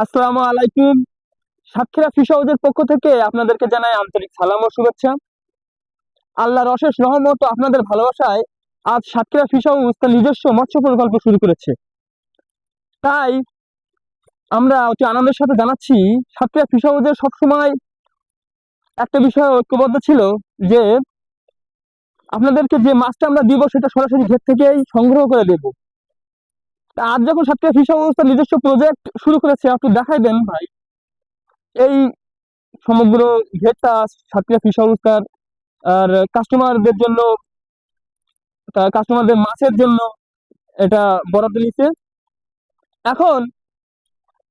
আসসালামু আলাইকুম। সাতক্ষীরা ফিশ হাউসের পক্ষ থেকে আপনাদেরকে জানাই আন্তরিক সালাম ও শুভেচ্ছা। আল্লাহর অশেষ রহমত ও আপনাদের ভালোবাসায় আজ সাতক্ষীরা ফিশ হাউস তার নিজস্ব মৎস্য প্রকল্প শুরু করেছে। তাই আমরা অতি আনন্দের সাথে জানাচ্ছি, সাতক্ষীরা ফিশ হাউসের সবসময় একটা বিষয় ঐক্যবদ্ধ ছিল যে আপনাদেরকে যে মাছটা আমরা দিব সেটা সরাসরি ঘের থেকেই সংগ্রহ করে দেব। তা আজ যখন সাতক্ষীরা ফিশ হাউস তার নিজস্ব প্রজেক্ট শুরু করেছে, আপনি দেখাই দেন ভাই এই সমগ্র ঘেরটা সাতক্ষীরা ফিশ হাউস তার আর কাস্টমারদের জন্য, কাস্টমারদের মাছের জন্য এটা বরাদ্দ নিচ্ছে। এখন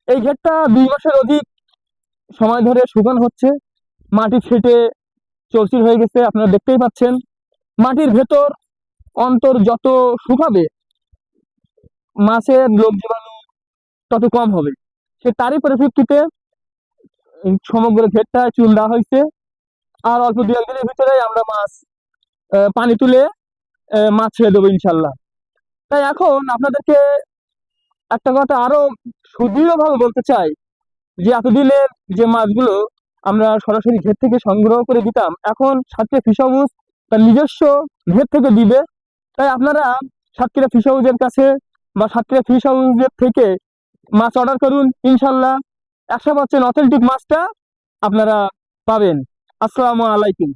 এই ঘেরটা 2 মাসের অধিক সময় ধরে শুকানো হচ্ছে। মাটি ফেটে চৌচির হয়ে গেছে, আপনারা দেখতেই পাচ্ছেন। মাটির ভেতর অন্তর যত শুকাবে মাছের রোগ জীবাণু তত কম হবে। তারই পরিপ্রেক্ষিতে সমগ্র ঘেরটায় চুন দেওয়া হয়েছে। আর অল্প 2-1 দিনের ভিতরেই আমরা মাছ পানি তুলে মাছ ছেড়ে দেবো ইনশাল্লাহ। তাই এখন আপনাদেরকে একটা কথা আরো সুদৃঢ় ভাবে বলতে চাই যে এতদিনের যে মাছগুলো আমরা সরাসরি ঘের থেকে সংগ্রহ করে দিতাম, এখন সাতক্ষীরা ফিশ হাউস তার নিজস্ব ঘের থেকে দিবে। তাই আপনারা সাতক্ষীরা ফিশ হাউসের কাছে বা সাতক্ষীরা ফিশ হাউসের থেকে মাছ অর্ডার করুন, ইনশাল্লাহ 100% অথেন্টিক মাছটা আপনারা পাবেন। আসসালামু আলাইকুম।